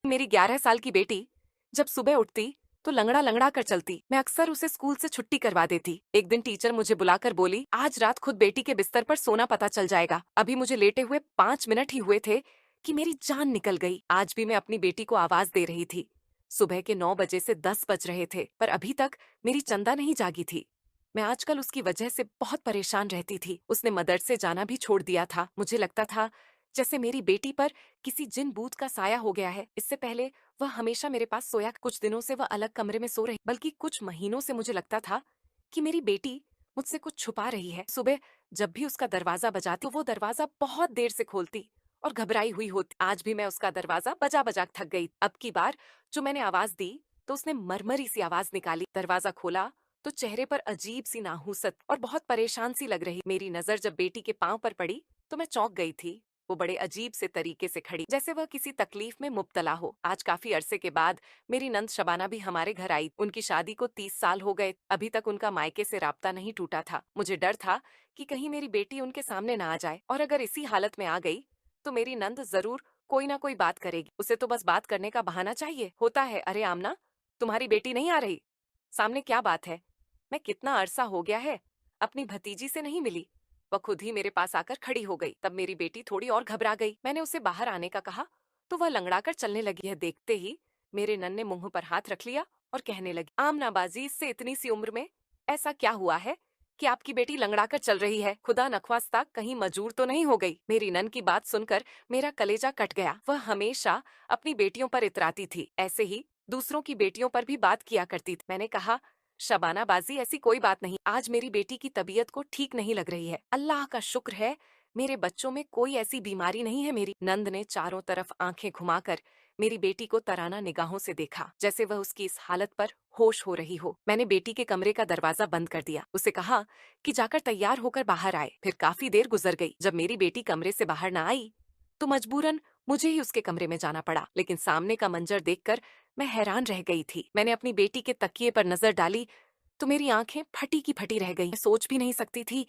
मेरी 11 साल की बेटी जब सुबह उठती तो लंगड़ा लंगड़ा कर चलती। मैं अक्सर उसे स्कूल से छुट्टी करवा देती। एक दिन टीचर मुझे बुलाकर बोली, आज रात खुद बेटी के बिस्तर पर सोना पता चल जाएगा। अभी मुझे लेटे हुए 5 मिनट ही हुए थे कि मेरी जान निकल गई। आज भी मैं अपनी बेटी को आवाज दे रही थी। सुबह के 9 बजे से 10 बज रहे थे, पर अभी तक मेरी चंदा नहीं जागी थी। मैं आजकल उसकी वजह से बहुत परेशान रहती थी। उसने मदरसे जाना भी छोड़ दिया था। मुझे लगता था जैसे मेरी बेटी पर किसी जिन भूत का साया हो गया है। इससे पहले वह हमेशा मेरे पास सोया, कुछ दिनों से वह अलग कमरे में सो रही, बल्कि कुछ महीनों से मुझे लगता था कि मेरी बेटी मुझसे कुछ छुपा रही है। सुबह जब भी उसका दरवाजा बजाती तो वो दरवाजा बहुत देर से खोलती और घबराई हुई होती। आज भी मैं उसका दरवाजा बजा बजा थक गई। अब की बार जो मैंने आवाज दी तो उसने मरमरी सी आवाज निकाली। दरवाजा खोला तो चेहरे पर अजीब सी नाहूसत और बहुत परेशान सी लग रही। मेरी नजर जब बेटी के पांव पर पड़ी तो मैं चौंक गई थी। वो बड़े अजीब से तरीके से खड़ी, जैसे वह किसी तकलीफ में मुब्तला हो। आज काफी अरसे के बाद मेरी नंद शबाना भी हमारे घर आई। उनकी शादी को 30 साल हो गए। अभी तक उनका मायके से राब्ता नहीं टूटा था। मुझे डर था कि कहीं मेरी बेटी उनके सामने ना आ जाए, और अगर इसी हालत में आ गई तो मेरी नंद जरूर कोई ना कोई बात करेगी। उसे तो बस बात करने का बहाना चाहिए होता है। अरे आमना, तुम्हारी बेटी नहीं आ रही? सामने क्या बात है? मैं कितना अरसा हो गया है अपनी भतीजी से नहीं मिली। वह खुद ही मेरे पास आकर खड़ी हो गई। तब मेरी बेटी थोड़ी और घबरा गई। मैंने उसे बाहर आने का कहा तो वह लंगड़ाकर चलने लगी है। देखते ही मेरे नन ने मुंह पर हाथ रख लिया और कहने लगी, आमना बाजी, इससे इतनी सी उम्र में ऐसा क्या हुआ है कि आपकी बेटी लंगड़ाकर चल रही है? खुदा नख्वास्ता कहीं मजूर तो नहीं हो गई? मेरी नन की बात सुनकर मेरा कलेजा कट गया। वह हमेशा अपनी बेटियों पर इतराती थी, ऐसे ही दूसरों की बेटियों पर भी बात किया करती थी। मैंने कहा, शबाना बाजी, ऐसी कोई बात नहीं। आज मेरी बेटी की तबीयत को ठीक नहीं लग रही है। अल्लाह का शुक्र है मेरे बच्चों में कोई ऐसी बीमारी नहीं है। मेरी नंद ने चारों तरफ आंखें घुमाकर मेरी बेटी को तराना निगाहों से देखा, जैसे वह उसकी इस हालत पर होश हो रही हो। मैंने बेटी के कमरे का दरवाजा बंद कर दिया। उसे कहा कि जाकर तैयार होकर बाहर आए। फिर काफी देर गुजर गई। जब मेरी बेटी कमरे से बाहर न आई तो मजबूरन मुझे ही उसके कमरे में जाना पड़ा। लेकिन सामने का मंजर देखकर मैं हैरान रह गई थी। मैंने अपनी बेटी के तकिए पर नजर डाली तो मेरी आंखें फटी की फटी रह गईं। मैं सोच भी नहीं सकती थी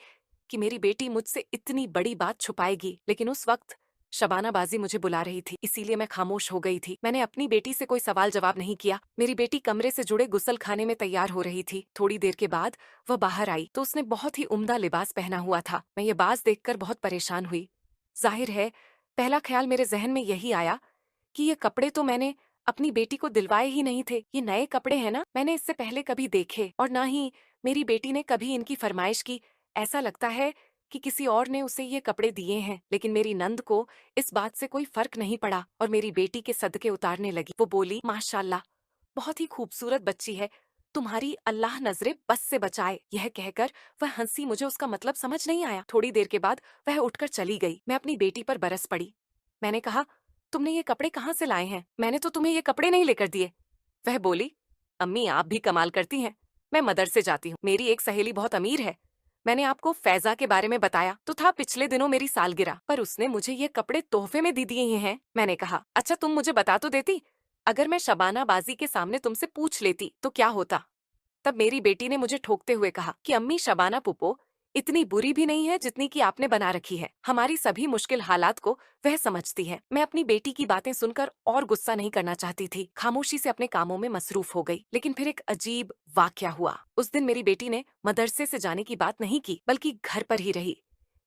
कि मेरी बेटी मुझसे इतनी बड़ी बात छुपाएगी। लेकिन उस वक्त शबाना बाजी मुझे बुला रही थी, इसीलिए मैं खामोश हो गई थी। मैंने अपनी बेटी से कोई सवाल जवाब नहीं किया। मेरी बेटी कमरे से जुड़े गुसल खाने में तैयार हो रही थी। थोड़ी देर के बाद वह बाहर आई तो उसने बहुत ही उम्दा लिबास पहना हुआ था। मैं ये बात देखकर बहुत परेशान हुई। जाहिर है पहला ख्याल मेरे जहन में यही आया कि ये कपड़े तो मैंने अपनी बेटी को दिलवाए ही नहीं थे। ये नए कपड़े हैं ना, मैंने इससे पहले कभी देखे, और ना ही मेरी बेटी ने कभी इनकी फरमाइश की। ऐसा लगता है कि किसी और ने उसे ये कपड़े दिए हैं। लेकिन मेरी नंद को इस बात से कोई फर्क नहीं पड़ा और मेरी बेटी के सदके उतारने लगी। वो बोली, माशाल्लाह, बहुत ही खूबसूरत बच्ची है, तुम्हारी अल्लाह नजरे बस से बचाए। यह कहकर वह हंसी। मुझे उसका मतलब समझ नहीं आया। थोड़ी देर के बाद वह उठकर चली गई। मैं अपनी बेटी पर बरस पड़ी। मैंने कहा, तुमने ये कपड़े कहाँ से लाए हैं? मैंने तो तुम्हें ये कपड़े नहीं लेकर दिए। वह बोली, अम्मी आप भी कमाल करती हैं। मैं मदरसे जाती हूँ। मेरी एक सहेली बहुत अमीर है। मैंने आपको फैजा के बारे में बताया तो था पिछले दिनों मेरी सालगिरह, पर उसने मुझे ये कपड़े तोहफे में दे दिए ही हैं। मैंने कहा, अच्छा तुम मुझे बता तो देती। अगर मैं शबाना बाजी के सामने तुमसे पूछ लेती तो क्या होता? तब मेरी बेटी ने मुझे ठोकते हुए कहा कि अम्मी, शबाना पुप्पो इतनी बुरी भी नहीं है जितनी कि आपने बना रखी है। हमारी सभी मुश्किल हालात को वह समझती है। मैं अपनी बेटी की बातें सुनकर और गुस्सा नहीं करना चाहती थी। खामोशी से अपने कामों में मसरूफ हो गई। लेकिन फिर एक अजीब वाकया हुआ। उस दिन मेरी बेटी ने मदरसे से जाने की बात नहीं की, बल्कि घर पर ही रही।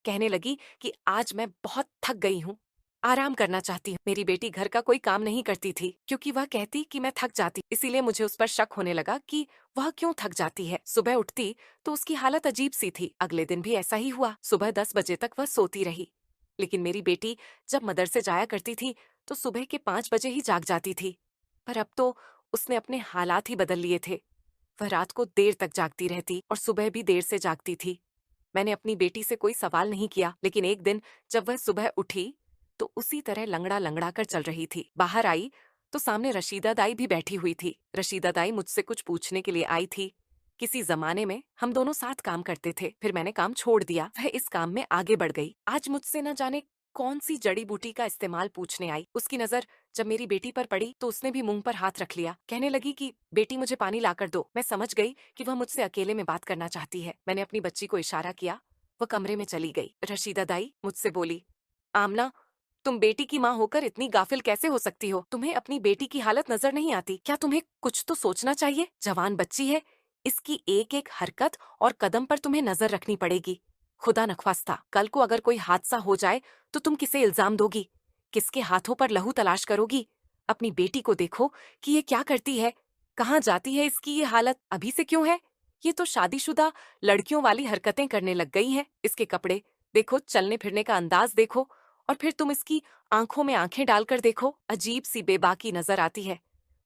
कहने लगी कि आज मैं बहुत थक गई हूँ, आराम करना चाहती हूँ। मेरी बेटी घर का कोई काम नहीं करती थी क्योंकि वह कहती कि मैं थक जाती। इसीलिए मुझे उस पर शक होने लगा कि वह क्यों थक जाती है। सुबह उठती तो उसकी हालत अजीब सी थी। अगले दिन भी ऐसा ही हुआ। सुबह 10 बजे तक वह सोती रही। लेकिन मेरी बेटी जब मदरसे जाया करती थी तो सुबह के 5 बजे ही जाग जाती थी। पर अब तो उसने अपने हालात ही बदल लिए थे। वह रात को देर तक जागती रहती और सुबह भी देर से जागती थी। मैंने अपनी बेटी से कोई सवाल नहीं किया, लेकिन एक दिन जब वह सुबह उठी तो उसी तरह लंगड़ा लंगड़ा कर चल रही थी। बाहर आई तो सामने रशीदा दाई भी बैठी हुई थी। रशीदा दाई मुझसे कुछ पूछने के लिए आई थी। किसी जमाने में हम दोनों साथ काम करते थे, फिर मैंने काम छोड़ दिया। वह इस काम में आगे बढ़ गई। आज मुझसे न जाने कौन सी जड़ी बूटी का इस्तेमाल पूछने आई। उसकी नजर जब मेरी बेटी पर पड़ी तो उसने भी मुंह पर हाथ रख लिया। कहने लगी कि बेटी मुझे पानी लाकर दो। मैं समझ गई कि वह मुझसे अकेले में बात करना चाहती है। मैंने अपनी बच्ची को इशारा किया। वह कमरे में चली गई। रशीदा दाई मुझसे बोली, आमना, तुम बेटी की माँ होकर इतनी गाफिल कैसे हो सकती हो? तुम्हें अपनी बेटी की हालत नजर नहीं आती? क्या तुम्हें कुछ तो सोचना चाहिए? जवान बच्ची है, इसकी एक एक हरकत और कदम पर तुम्हें नजर रखनी पड़ेगी। खुदा नख्वास्ता, कल को अगर कोई हादसा हो जाए तो तुम किसे इल्जाम दोगी? किसके हाथों पर लहू तलाश करोगी? अपनी बेटी को देखो कि ये क्या करती है, कहाँ जाती है। इसकी ये हालत अभी से क्यों है? ये तो शादीशुदा लड़कियों वाली हरकतें करने लग गई है। इसके कपड़े देखो, चलने फिरने का अंदाज देखो, और फिर तुम इसकी आंखों में आंखें डालकर देखो, अजीब सी बेबाकी नजर आती है।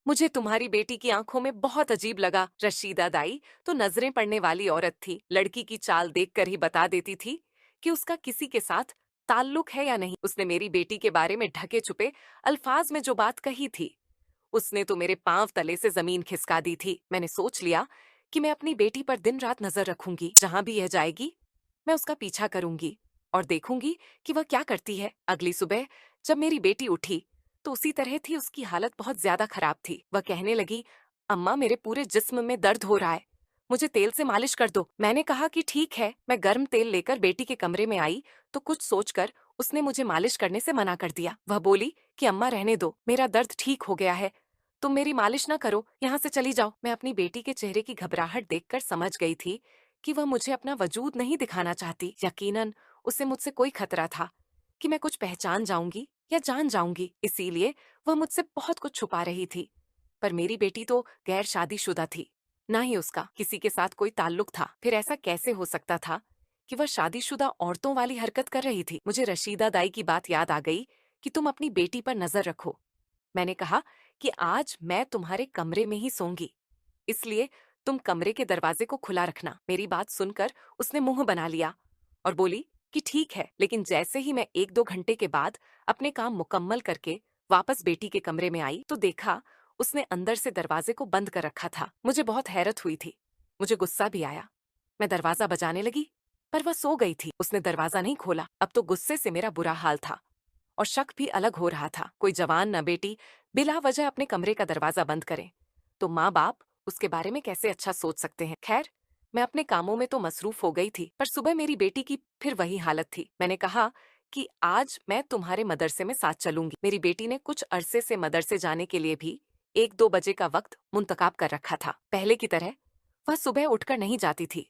मुझे तुम्हारी बेटी की आंखों में बहुत अजीब लगा। रशीदा दाई तो नजरें पड़ने वाली औरत थी। लड़की की चाल देखकर ही बता देती थी कि उसका किसी के साथ ताल्लुक है या नहीं। उसने मेरी बेटी के बारे में ढके छुपे अल्फाज में जो बात कही थी, उसने तो मेरे पांव तले से जमीन खिसका दी थी। मैंने सोच लिया कि मैं अपनी बेटी पर दिन रात नजर रखूंगी। जहां भी यह जाएगी मैं उसका पीछा करूंगी और देखूंगी कि वह क्या करती है। अगली सुबह जब मेरी बेटी उठी तो उसी तरह थी। उसकी हालत बहुत ज्यादा खराब थी। वह कहने लगी, अम्मा मेरे पूरे जिस्म में दर्द हो रहा है, मुझे तेल से मालिश कर दो। मैंने कहा कि ठीक है। मैं गर्म तेल लेकर बेटी के कमरे में आई तो कुछ सोचकर उसने मुझे मालिश करने से मना कर दिया। वह बोली कि अम्मा रहने दो, मेरा दर्द ठीक हो गया है, तुम मेरी मालिश ना करो, यहाँ से चली जाओ। मैं अपनी बेटी के चेहरे की घबराहट देखकर समझ गई थी कि वह मुझे अपना वजूद नहीं दिखाना चाहती। यकीनन उसे मुझसे कोई खतरा था कि मैं कुछ पहचान जाऊंगी या जान जाऊंगी, इसीलिए वह मुझसे बहुत कुछ छुपा रही थी। पर मेरी बेटी तो गैर शादीशुदा थी, ना ही उसका किसी के साथ कोई ताल्लुक था। फिर ऐसा कैसे हो सकता था कि वह शादीशुदा औरतों वाली हरकत कर रही थी? मुझे रशीदा दाई की बात याद आ गई कि तुम अपनी बेटी पर नजर रखो। मैंने कहा कि आज मैं तुम्हारे कमरे में ही सोऊंगी, इसलिए तुम कमरे के दरवाजे को खुला रखना। मेरी बात सुनकर उसने मुंह बना लिया और बोली कि ठीक है। लेकिन जैसे ही मैं 1-2 घंटे के बाद अपने काम मुकम्मल करके वापस बेटी के कमरे में आई तो देखा उसने अंदर से दरवाजे को बंद कर रखा था। मुझे बहुत हैरत हुई थी, मुझे गुस्सा भी आया। मैं दरवाजा बजाने लगी पर वह सो गई थी। उसने दरवाजा नहीं खोला। अब तो गुस्से से मेरा बुरा हाल था और शक भी अलग हो रहा था। कोई जवान न बेटी बिला वजह अपने कमरे का दरवाजा बंद करे तो माँ बाप उसके बारे में कैसे अच्छा सोच सकते हैं। खैर, मैं अपने कामों में तो मसरूफ हो गई थी, पर सुबह मेरी बेटी की फिर वही हालत थी। मैंने कहा कि आज मैं तुम्हारे मदरसे में साथ चलूंगी। मेरी बेटी ने कुछ अरसे से मदरसे जाने के लिए भी 1-2 बजे का वक्त मुंतखाब कर रखा था। पहले की तरह वह सुबह उठकर नहीं जाती थी,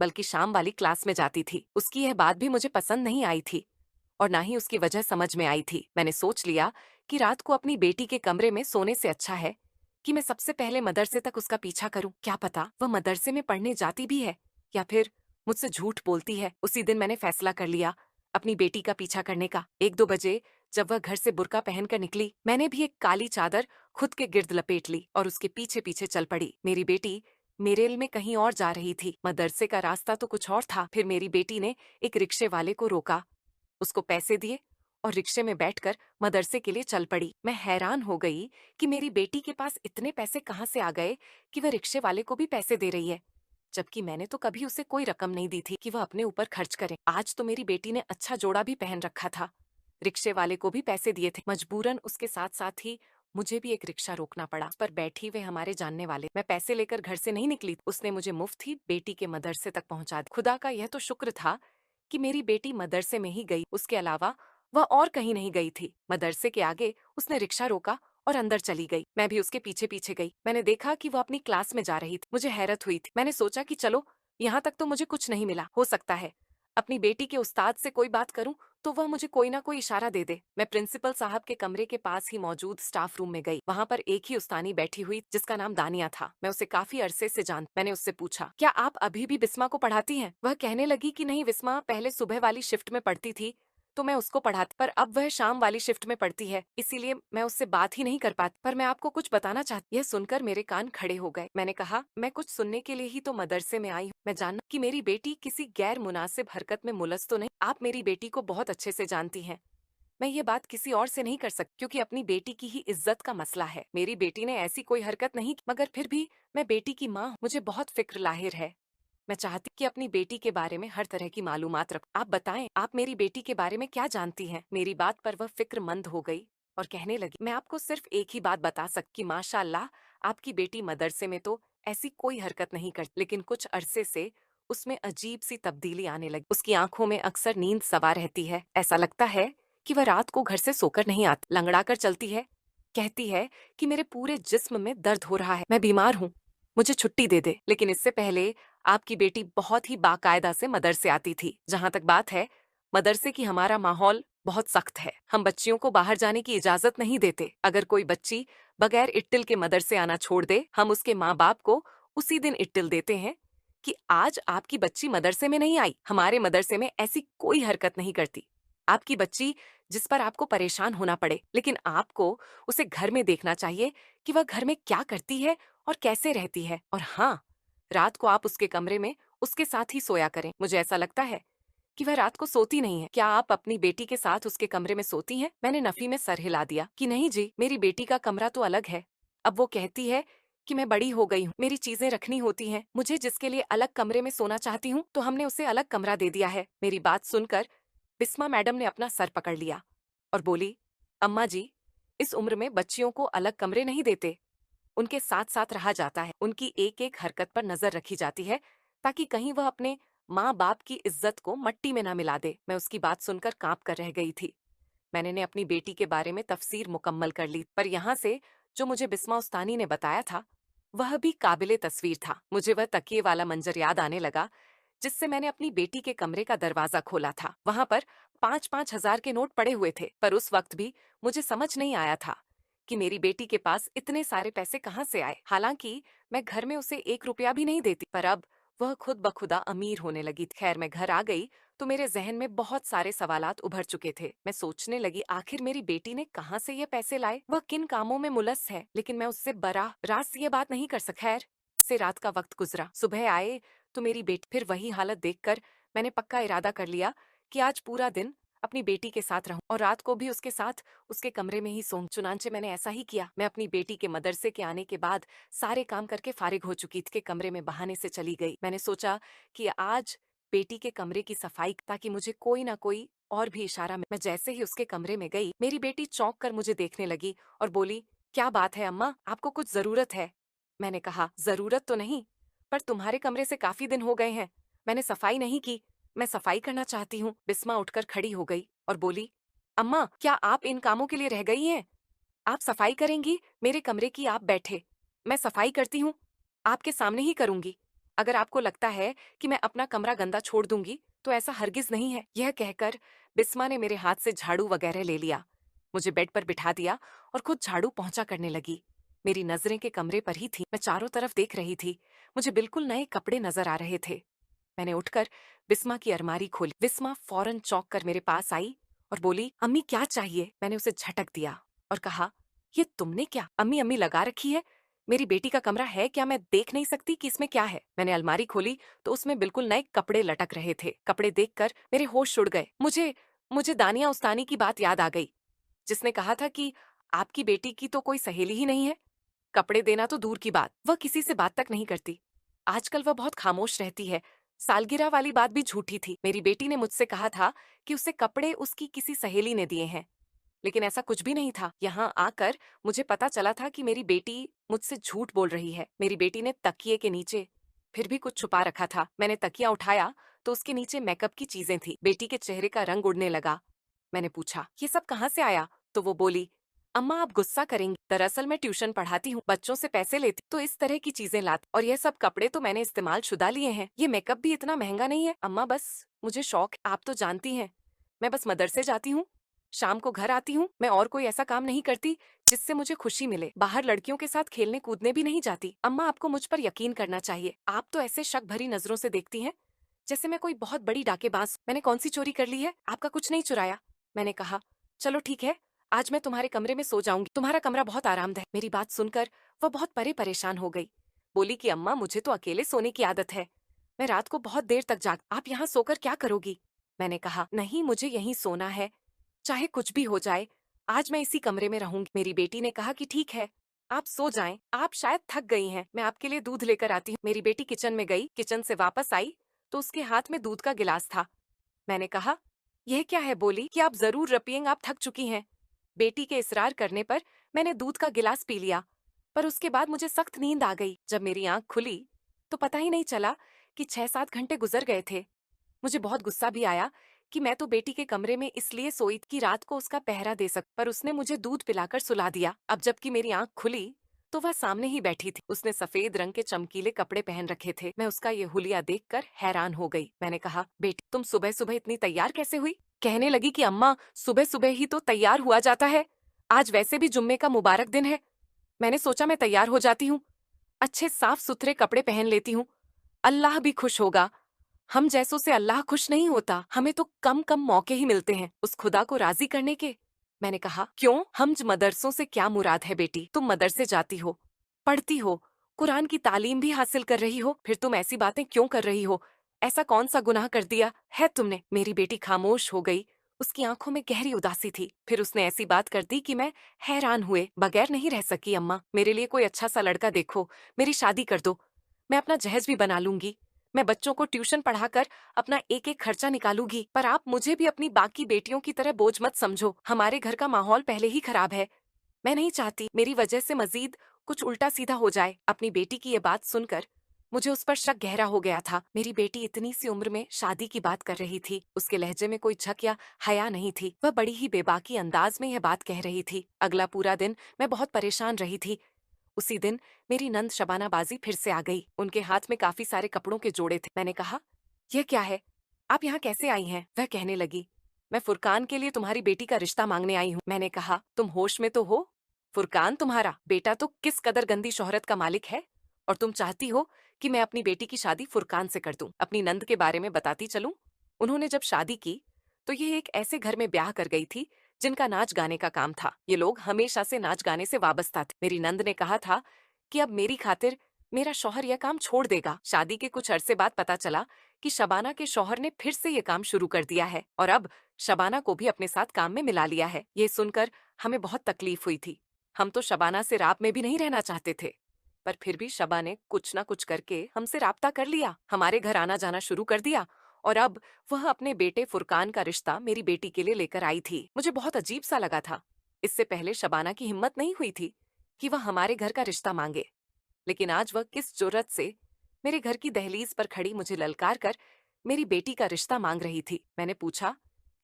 बल्कि शाम वाली क्लास में जाती थी। उसकी यह बात भी मुझे पसंद नहीं आई थी और ना ही उसकी वजह समझ में आई थी। मैंने सोच लिया कि रात को अपनी बेटी के कमरे में सोने से अच्छा है कि मैं सबसे पहले मदरसे तक उसका पीछा करूं। क्या पता वह मदरसे में पढ़ने जाती भी है या फिर मुझसे झूठ बोलती है। उसी दिन मैंने फैसला कर लिया अपनी बेटी का पीछा करने का। 1-2 बजे जब वह घर से बुर्का पहनकर निकली, मैंने भी एक काली चादर खुद के गिर्द लपेट ली और उसके पीछे पीछे चल पड़ी। मेरी बेटी मेरेल में कहीं और जा रही थी, मदरसे का रास्ता तो कुछ और था। फिर मेरी बेटी ने एक रिक्शे वाले को रोका, उसको पैसे दिए और रिक्शे में बैठकर मदरसे के लिए चल पड़ी। मैं हैरान हो गई कि मेरी बेटी के पास इतने पैसे कहाँ से आ गए कि वह रिक्शे वाले को भी पैसे दे रही है, जबकि मैंने तो कभी उसे कोई रकम नहीं दी थी कि वह अपने ऊपर खर्च करे। आज तो मेरी बेटी ने अच्छा जोड़ा भी पहन रखा था, रिक्शे वाले को भी पैसे दिए थे। मजबूरन उसके साथ साथ ही मुझे भी एक रिक्शा रोकना पड़ा। उस पर बैठी वे हमारे जानने वाले। मैं पैसे लेकर घर से नहीं निकली, उसने मुझे मुफ्त ही बेटी के मदरसे तक पहुंचा दिया। खुदा का यह तो शुक्र था कि मेरी बेटी मदरसे में ही गई, उसके अलावा वह और कहीं नहीं गई थी। मदरसे के आगे उसने रिक्शा रोका और अंदर चली गई। मैं भी उसके पीछे पीछे गई। मैंने देखा कि वह अपनी क्लास में जा रही थी। मुझे हैरत हुई थी। मैंने सोचा कि चलो, यहाँ तक तो मुझे कुछ नहीं मिला, हो सकता है अपनी बेटी के उस्ताद से कोई बात करूं तो वह मुझे कोई ना कोई इशारा दे दे। मैं प्रिंसिपल साहब के कमरे के पास ही मौजूद स्टाफ रूम में गई। वहाँ पर एक ही उस्तानी बैठी हुई जिसका नाम दानिया था। मैं उसे काफी अरसे से जानती। मैंने उससे पूछा, क्या आप अभी भी बिस्मा को पढ़ाती हैं? वह कहने लगी कि नहीं, बिस्मा पहले सुबह वाली शिफ्ट में पढ़ती थी तो मैं उसको पढ़ाती, पर अब वह शाम वाली शिफ्ट में पढ़ती है, इसीलिए मैं उससे बात ही नहीं कर पाती। पर मैं आपको कुछ बताना चाहती। यह सुनकर मेरे कान खड़े हो गए। मैंने कहा, मैं कुछ सुनने के लिए ही तो मदरसे में आई हूँ। मैं जानना कि मेरी बेटी किसी गैर मुनासिब हरकत में मुलस तो नहीं। आप मेरी बेटी को बहुत अच्छे से जानती हैं। मैं ये बात किसी और से नहीं कर सकती क्योंकि अपनी बेटी की ही इज्जत का मसला है। मेरी बेटी ने ऐसी कोई हरकत नहीं की, मगर फिर भी मैं बेटी की माँ हूँ। मुझे बहुत फिक्र लाहिर है। मैं चाहती कि अपनी बेटी के बारे में हर तरह की मालूमात रख। आप बताएं, आप मेरी बेटी के बारे में क्या जानती हैं? मेरी बात पर वह फिक्रमंद हो गई और कहने लगी, मैं आपको सिर्फ एक ही बात बता सकती, माशाअल्लाह आपकी बेटी मदरसे में तो ऐसी कोई हरकत नहीं करती, लेकिन कुछ अरसे से उसमें अजीब सी तब्दीली आने लगी। उसकी आंखों में अक्सर नींद सवार रहती है। ऐसा लगता है कि वह रात को घर से सोकर नहीं आती, लंगड़ा कर चलती है। कहती है कि मेरे पूरे जिस्म में दर्द हो रहा है, मैं बीमार हूँ, मुझे छुट्टी दे दे। लेकिन इससे पहले आपकी बेटी बहुत ही बाकायदा से मदरसे आती थी। जहां तक बात है मदरसे की, हमारा माहौल बहुत सख्त है। हम बच्चियों को बाहर जाने की इजाजत नहीं देते। अगर कोई बच्ची बगैर इट्टिल के मदरसे आना छोड़ दे, हम उसके माँ बाप को उसी दिन इट्टिल देते हैं कि आज आपकी बच्ची मदरसे में नहीं आई, हमारे मदरसे में ऐसी कोई हरकत नहीं करती। आपकी बच्ची जिस पर आपको परेशान होना पड़े, लेकिन आपको उसे घर में देखना चाहिए कि वह घर में क्या करती है और कैसे रहती है। और हाँ, रात को आप उसके कमरे में उसके साथ ही सोया करें। मुझे ऐसा लगता है कि वह रात को सोती नहीं है। क्या आप अपनी बेटी के साथ उसके कमरे में सोती हैं? मैंने नफी में सर हिला दिया कि नहीं जी, मेरी बेटी का कमरा तो अलग है। अब वो कहती है कि मैं बड़ी हो गई हूँ, मेरी चीजें रखनी होती हैं। मुझे जिसके लिए अलग कमरे में सोना चाहती हूँ, तो हमने उसे अलग कमरा दे दिया है। मेरी बात सुनकर बिस्मा मैडम ने अपना सर पकड़ लिया और बोली, अम्मा जी, इस उम्र में बच्चियों को अलग कमरे नहीं देते, उनके साथ साथ रहा जाता है। उनकी एक एक हरकत पर नजर रखी जाती है ताकि कहीं वह अपने माँ बाप की इज्जत को मट्टी में न मिला दे। मैं उसकी बात सुनकर कांप कर रह गई थी। मैंने अपनी बेटी के बारे में तफसीर मुकम्मल कर ली, पर यहाँ से जो मुझे बिस्मा उस्तानी ने बताया था वह भी काबिले तस्वीर था। मुझे वह तकिए वाला मंजर याद आने लगा जिससे मैंने अपनी बेटी के कमरे का दरवाजा खोला था। वहां पर 5-5 हजार के नोट पड़े हुए थे, पर उस वक्त भी मुझे समझ नहीं आया था कि मेरी बेटी के पास इतने सारे पैसे कहाँ से आए। हालांकि मैं घर में उसे 1 रुपया भी नहीं देती, पर अब वह खुद बखुदा अमीर होने लगी। खैर, मैं घर आ गई तो मेरे जहन में बहुत सारे सवालात उभर चुके थे। मैं सोचने लगी, आखिर मेरी बेटी ने कहाँ से ये पैसे लाए, वह किन कामों में मुलस्स है। लेकिन मैं उससे बराह रास्त ये बात नहीं कर सकी। खैर से रात का वक्त गुजरा, सुबह आए तो मेरी बेटी फिर वही हालत देखकर मैंने पक्का इरादा कर लिया कि आज पूरा दिन अपनी बेटी के साथ रहूं और रात को भी उसके साथ उसके कमरे में ही सोऊं। चुनांचे मैंने ऐसा ही किया। मैं अपनी बेटी के मदरसे के आने के बाद सारे काम करके फारिग हो चुकी थी कि कमरे में बहाने से चली गई। मैंने सोचा कि आज बेटी के कमरे की सफाई, ताकि मुझे कोई ना कोई और भी इशारा मैं जैसे ही उसके कमरे में गई, मेरी बेटी चौंक कर मुझे देखने लगी और बोली, क्या बात है अम्मा, आपको कुछ जरूरत है? मैंने कहा, जरूरत तो नहीं, पर तुम्हारे कमरे से काफी दिन हो गए हैं, मैंने सफाई नहीं की, मैं सफाई करना चाहती हूँ। बिस्मा उठकर खड़ी हो गई और बोली, अम्मा, क्या आप इन कामों के लिए रह गई हैं? आप सफाई करेंगी? मेरे कमरे की आप बैठे, मैं सफाई करती हूँ, आपके सामने ही करूंगी। अगर आपको लगता है कि मैं अपना कमरा गंदा छोड़ दूंगी तो ऐसा हरगिज नहीं है। यह कहकर बिस्मा ने मेरे हाथ से झाड़ू वगैरह ले लिया, मुझे बेड पर बिठा दिया और खुद झाड़ू पोंछा करने लगी। मेरी नजरें के कमरे पर ही थी। मैं चारों तरफ देख रही थी। मुझे बिल्कुल नए कपड़े नजर आ रहे थे। मैंने उठकर बिस्मा की अलमारी खोली। बिस्मा फौरन चौंक कर मेरे पास आई और बोली, अम्मी क्या चाहिए? मैंने उसे झटक दिया और कहा, ये तुमने क्या अम्मी अम्मी लगा रखी है? मेरी बेटी का कमरा है क्या? मैं देख नहीं सकती कि इसमें क्या है? मैंने अलमारी खोली तो उसमें बिल्कुल नए कपड़े लटक रहे थे। कपड़े देखकर मेरे होश उड़ गए। मुझे मुझे दानिया उस्तानी की बात याद आ गई, जिसने कहा था कि आपकी बेटी की तो कोई सहेली ही नहीं है। कपड़े देना तो दूर की बात, वह किसी से बात तक नहीं करती। आजकल वह बहुत खामोश रहती है। सालगिरह वाली बात भी झूठी थी। मेरी बेटी ने मुझसे कहा था कि उसे कपड़े उसकी किसी सहेली ने दिए हैं, लेकिन ऐसा कुछ भी नहीं था। यहाँ आकर मुझे पता चला था कि मेरी बेटी मुझसे झूठ बोल रही है। मेरी बेटी ने तकिए के नीचे फिर भी कुछ छुपा रखा था। मैंने तकिया उठाया तो उसके नीचे मेकअप की चीजें थी। बेटी के चेहरे का रंग उड़ने लगा। मैंने पूछा, ये सब कहाँ से आया? तो वो बोली, अम्मा आप गुस्सा करेंगी, दरअसल मैं ट्यूशन पढ़ाती हूँ, बच्चों से पैसे लेती, तो इस तरह की चीजें लाती, और ये सब कपड़े तो मैंने इस्तेमाल शुदा लिए हैं। ये मेकअप भी इतना महंगा नहीं है अम्मा, बस मुझे शौक, आप तो जानती हैं, मैं बस मदरसे जाती हूँ, शाम को घर आती हूँ, मैं और कोई ऐसा काम नहीं करती जिससे मुझे खुशी मिले। बाहर लड़कियों के साथ खेलने कूदने भी नहीं जाती। अम्मा आपको मुझ पर यकीन करना चाहिए, आप तो ऐसे शक भरी नजरों से देखती हैं जैसे मैं कोई बहुत बड़ी डाकेबाज। मैंने कौन सी चोरी कर ली है? आपका कुछ नहीं चुराया। मैंने कहा, चलो ठीक है, आज मैं तुम्हारे कमरे में सो जाऊंगी, तुम्हारा कमरा बहुत आरामदायक। मेरी बात सुनकर वह बहुत परेशान हो गई। बोली कि अम्मा मुझे तो अकेले सोने की आदत है, मैं रात को बहुत देर तक जाग, आप यहाँ सोकर क्या करोगी? मैंने कहा, नहीं मुझे यहीं सोना है, चाहे कुछ भी हो जाए, आज मैं इसी कमरे में रहूंगी। मेरी बेटी ने कहा कि ठीक है, आप सो जाएं, आप शायद थक गई हैं, मैं आपके लिए दूध लेकर आती हूँ। मेरी बेटी किचन में गई, किचन से वापस आई तो उसके हाथ में दूध का गिलास था। मैंने कहा, यह क्या है? बोली कि आप जरूर रपिएंग, आप थक चुकी हैं। बेटी के इसरार करने पर मैंने दूध का गिलास पी लिया, पर उसके बाद मुझे सख्त नींद आ गई। जब मेरी आंख खुली तो पता ही नहीं चला कि 6-7 घंटे गुजर गए थे। मुझे बहुत गुस्सा भी आया कि मैं तो बेटी के कमरे में इसलिए सोई कि रात को उसका पहरा दे सक, पर उसने मुझे दूध पिलाकर सुला दिया। अब जबकि मेरी आंख खुली तो वह सामने ही बैठी थी। उसने सफेद रंग के चमकीले कपड़े पहन रखे थे। मैं उसका ये हुलिया देखकर हैरान हो गई। मैंने कहा, बेटी तुम सुबह सुबह इतनी तैयार कैसे हुई? कहने लगी कि अम्मा, सुबह सुबह ही तो तैयार हुआ जाता है, आज वैसे भी जुम्मे का मुबारक दिन है। मैंने सोचा मैं तैयार हो जाती हूँ, अच्छे साफ सुथरे कपड़े पहन लेती हूँ, अल्लाह भी खुश होगा। हम जैसों से अल्लाह खुश नहीं होता, हमें तो कम कम मौके ही मिलते हैं उस खुदा को राजी करने के। मैंने कहा, क्यों, हम मदरसों से क्या मुराद है बेटी? तुम मदरसे जाती हो, पढ़ती हो, कुरान की तालीम भी हासिल कर रही हो, फिर तुम ऐसी बातें क्यों कर रही हो? ऐसा कौन सा गुनाह कर दिया है तुमने? मेरी बेटी खामोश हो गई। उसकी आंखों में गहरी उदासी थी। फिर उसने ऐसी बात कर दी कि मैं हैरान हुए बगैर नहीं रह सकी। अम्मा, मेरे लिए कोई अच्छा सा लड़का देखो, मेरी शादी कर दो, मैं अपना जहेज भी बना लूंगी, मैं बच्चों को ट्यूशन पढ़ाकर अपना एक एक खर्चा निकालूंगी, पर आप मुझे भी अपनी बाकी बेटियों की तरह बोझ मत समझो। हमारे घर का माहौल पहले ही खराब है, मैं नहीं चाहती मेरी वजह से मजीद कुछ उल्टा सीधा हो जाए। अपनी बेटी की ये बात सुनकर मुझे उस पर शक गहरा हो गया था। मेरी बेटी इतनी सी उम्र में शादी की बात कर रही थी, उसके लहजे में कोई झक या हया नहीं थी। वह बड़ी ही बेबाकी अंदाज में यह बात कह रही थी। अगला पूरा दिन मैं बहुत परेशान रही थी। उसी दिन मेरी नंद शबाना बाजी फिर से आ गई। उनके हाथ में काफी सारे कपड़ों के जोड़े थे। मैंने कहा, यह क्या है, आप यहाँ कैसे आई हैं? वह कहने लगी, मैं फुरकान के लिए तुम्हारी बेटी का रिश्ता मांगने आई हूँ। मैंने कहा, तुम होश में तो हो? फुरकान तुम्हारा बेटा तो किस कदर गंदी शोहरत का मालिक है, और तुम चाहती हो कि मैं अपनी बेटी की शादी फुरकान से कर दूं। अपनी नंद के बारे में बताती चलूं। उन्होंने जब शादी की तो ये एक ऐसे घर में ब्याह कर गई थी जिनका नाच गाने का काम था। ये लोग हमेशा से नाच गाने से वाबस्ता थे। मेरी नंद ने कहा था कि अब मेरी खातिर मेरा शौहर यह काम छोड़ देगा। शादी के कुछ अरसे बाद पता चला कि शबाना के शौहर ने फिर से ये काम शुरू कर दिया है और अब शबाना को भी अपने साथ काम में मिला लिया है। ये सुनकर हमें बहुत तकलीफ हुई थी। हम तो शबाना से रात में भी नहीं रहना चाहते थे, पर फिर भी शबा ने कुछ ना कुछ करके हमसे राब्ता कर लिया, हमारे घर आना जाना शुरू कर दिया, और अब वह अपने बेटे फुरकान का रिश्ता मेरी बेटी के लिए लेकर आई थी। मुझे बहुत अजीब सा लगा था। इससे पहले शबाना की हिम्मत नहीं हुई थी कि वह हमारे घर का रिश्ता मांगे, लेकिन आज वह किस जुर्रत से मेरे घर की दहलीज पर खड़ी मुझे ललकार कर मेरी बेटी का रिश्ता मांग रही थी। मैंने पूछा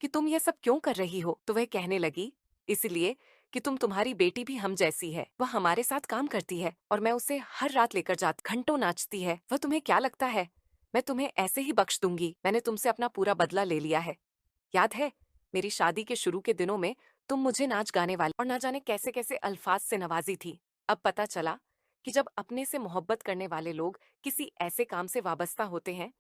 कि तुम ये सब क्यों कर रही हो? तो वह कहने लगी, इसलिए कि तुम्हारी बेटी भी हम जैसी है, वह हमारे साथ काम करती है और मैं उसे हर रात लेकर जाती, घंटों नाचती है। वह तुम्हें क्या लगता है मैं तुम्हें ऐसे ही बख्श दूंगी? मैंने तुमसे अपना पूरा बदला ले लिया है। याद है मेरी शादी के शुरू के दिनों में तुम मुझे नाच गाने वाले और ना जाने कैसे कैसे अल्फाज से नवाजी थी। अब पता चला कि जब अपने से मोहब्बत करने वाले लोग किसी ऐसे काम से वाबस्ता होते हैं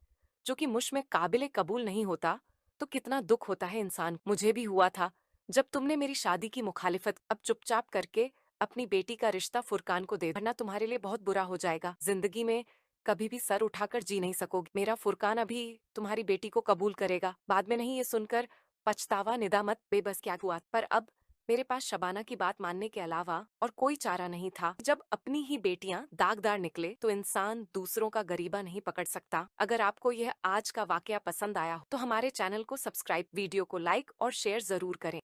जो कि मुझ में काबिले कबूल नहीं होता, तो कितना दुख होता है इंसान। मुझे भी हुआ था जब तुमने मेरी शादी की मुखालिफत। अब चुपचाप करके अपनी बेटी का रिश्ता फुरकान को दे, वरना तुम्हारे लिए बहुत बुरा हो जाएगा। जिंदगी में कभी भी सर उठाकर जी नहीं सकोगे। मेरा फुरकान अभी तुम्हारी बेटी को कबूल करेगा, बाद में नहीं। ये सुनकर पछतावा, निदामत, बेबस क्या हुआ। पर अब मेरे पास शबाना की बात मानने के अलावा और कोई चारा नहीं था। जब अपनी ही बेटियां दागदार निकले तो इंसान दूसरों का गरीबा नहीं पकड़ सकता। अगर आपको यह आज का वाकया पसंद आया हो तो हमारे चैनल को सब्सक्राइब, वीडियो को लाइक और शेयर जरूर करें।